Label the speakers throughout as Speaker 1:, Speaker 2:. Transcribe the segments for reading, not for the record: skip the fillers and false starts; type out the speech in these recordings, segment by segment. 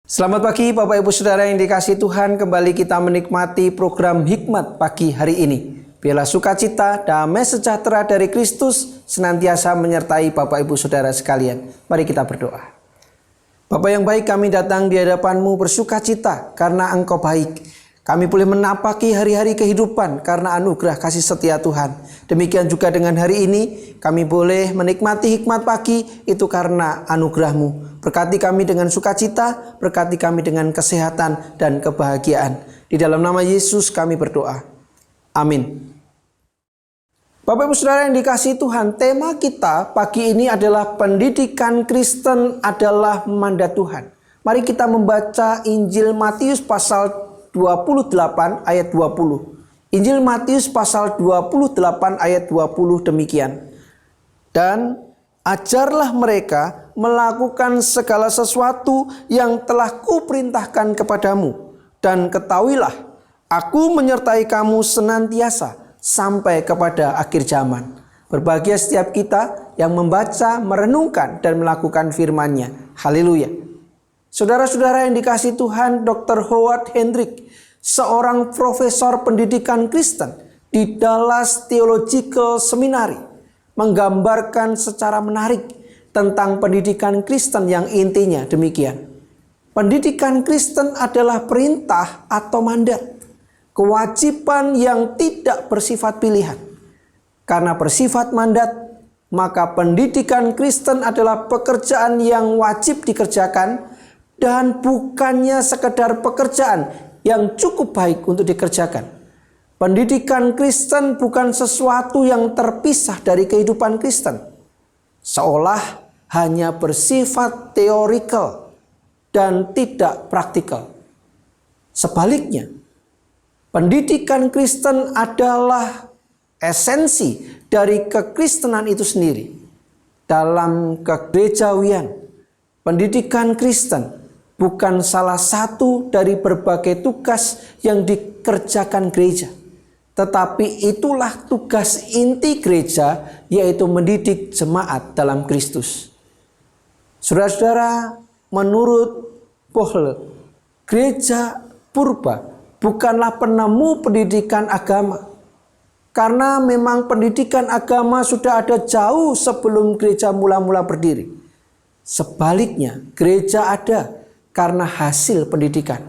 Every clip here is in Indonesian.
Speaker 1: Selamat pagi Bapak Ibu Saudara yang dikasihi Tuhan. Kembali kita menikmati program Hikmat pagi hari ini. Biarlah sukacita, damai sejahtera dari Kristus senantiasa menyertai Bapak Ibu Saudara sekalian. Mari kita berdoa. Bapa yang baik, kami datang di hadapan-Mu bersukacita karena Engkau baik. Kami boleh menapaki hari-hari kehidupan karena anugerah kasih setia Tuhan. Demikian juga dengan hari ini, kami boleh menikmati hikmat pagi itu karena anugerah-Mu. Berkati kami dengan sukacita, berkati kami dengan kesehatan dan kebahagiaan. Di dalam nama Yesus kami berdoa. Amin. Bapak Ibu Saudara yang dikasihi Tuhan, tema kita pagi ini adalah pendidikan Kristen adalah mandat Tuhan. Mari kita membaca Injil Matius pasal 28 ayat 20. Injil Matius pasal 28 ayat 20 demikian. Dan ajarlah mereka melakukan segala sesuatu yang telah kuperintahkan kepadamu. Dan ketahuilah, aku menyertai kamu senantiasa sampai kepada akhir zaman. Berbahagia setiap kita yang membaca, merenungkan, dan melakukan firman-Nya. Haleluya. Saudara-saudara yang dikasihi Tuhan, Dr. Howard Hendrick, seorang profesor pendidikan Kristen di Dallas Theological Seminary, menggambarkan secara menarik tentang pendidikan Kristen yang intinya demikian. Pendidikan Kristen adalah perintah atau mandat, kewajiban yang tidak bersifat pilihan. Karena bersifat mandat, maka pendidikan Kristen adalah pekerjaan yang wajib dikerjakan dan bukannya sekedar pekerjaan yang cukup baik untuk dikerjakan. Pendidikan Kristen bukan sesuatu yang terpisah dari kehidupan Kristen, seolah hanya bersifat teorikal dan tidak praktikal. Sebaliknya, pendidikan Kristen adalah esensi dari kekristenan itu sendiri. Dalam kegerejawian, pendidikan Kristen bukan salah satu dari berbagai tugas yang dikerjakan gereja. Tetapi itulah tugas inti gereja, yaitu mendidik jemaat dalam Kristus. Saudara-saudara, menurut Paul, gereja purba bukanlah penemu pendidikan agama. Karena memang pendidikan agama sudah ada jauh sebelum gereja mula-mula berdiri. Sebaliknya, gereja ada karena hasil pendidikan.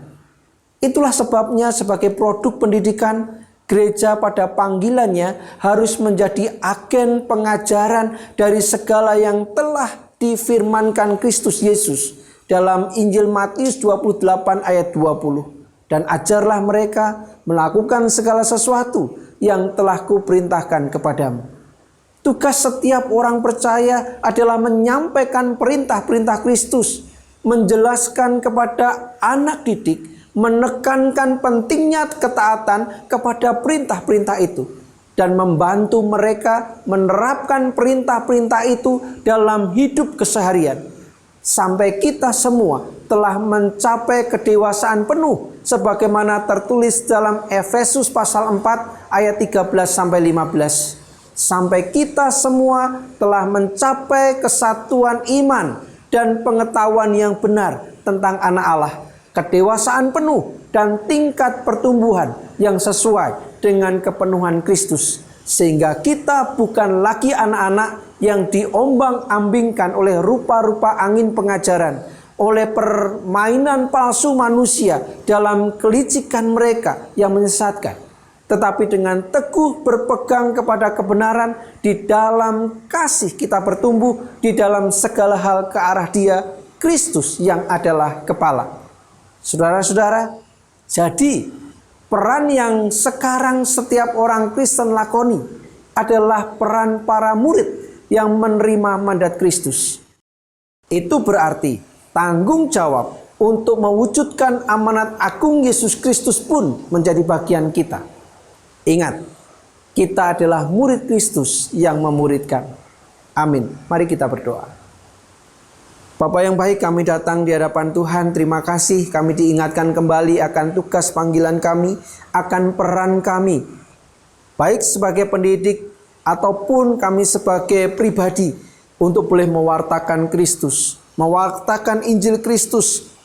Speaker 1: Itulah sebabnya sebagai produk pendidikan, gereja pada panggilannya harus menjadi agen pengajaran dari segala yang telah difirmankan Kristus Yesus dalam Injil Matius 28 ayat 20. Dan ajarlah mereka melakukan segala sesuatu yang telah kuperintahkan kepadamu. Tugas setiap orang percaya adalah menyampaikan perintah-perintah Kristus, menjelaskan kepada anak didik, menekankan pentingnya ketaatan kepada perintah-perintah itu, dan membantu mereka menerapkan perintah-perintah itu dalam hidup keseharian, sampai kita semua telah mencapai kedewasaan penuh, sebagaimana tertulis dalam Efesus pasal 4 ayat 13-15. Sampai kita semua telah mencapai kesatuan iman dan pengetahuan yang benar tentang anak Allah, kedewasaan penuh dan tingkat pertumbuhan yang sesuai dengan kepenuhan Kristus, sehingga kita bukan lagi anak-anak yang diombang-ambingkan oleh rupa-rupa angin pengajaran, oleh permainan palsu manusia dalam kelicikan mereka yang menyesatkan, tetapi dengan teguh berpegang kepada kebenaran, di dalam kasih kita bertumbuh di dalam segala hal ke arah Dia, Kristus yang adalah kepala. Saudara-saudara, jadi peran yang sekarang setiap orang Kristen lakoni adalah peran para murid yang menerima mandat Kristus. Itu berarti tanggung jawab untuk mewujudkan amanat agung Yesus Kristus pun menjadi bagian kita. Ingat, kita adalah murid Kristus yang memuridkan. Amin. Mari kita berdoa. Bapa yang baik, kami datang di hadapan Tuhan. Terima kasih kami diingatkan kembali akan tugas panggilan kami, akan peran kami, baik sebagai pendidik ataupun kami sebagai pribadi, untuk boleh mewartakan Kristus, mewartakan Injil Kristus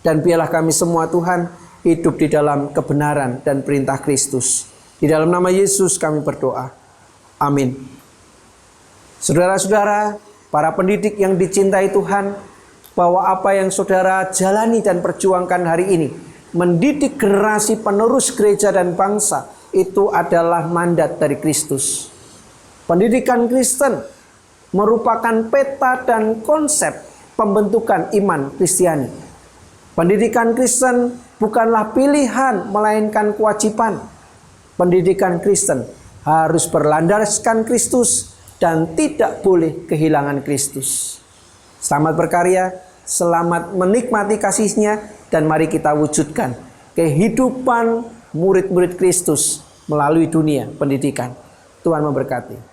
Speaker 1: Dan biarlah kami semua Tuhan hidup di dalam kebenaran dan perintah Kristus. Di dalam nama Yesus kami berdoa. Amin. Saudara-saudara, para pendidik yang dicintai Tuhan, bahwa apa yang saudara jalani dan perjuangkan hari ini, mendidik generasi penerus gereja dan bangsa, itu adalah mandat dari Kristus. Pendidikan Kristen merupakan peta dan konsep pembentukan iman Kristiani. Pendidikan Kristen bukanlah pilihan, melainkan kewajiban. Pendidikan Kristen harus berlandaskan Kristus dan tidak boleh kehilangan Kristus. Selamat berkarya, selamat menikmati kasih-Nya, dan mari kita wujudkan kehidupan murid-murid Kristus melalui dunia pendidikan. Tuhan memberkati.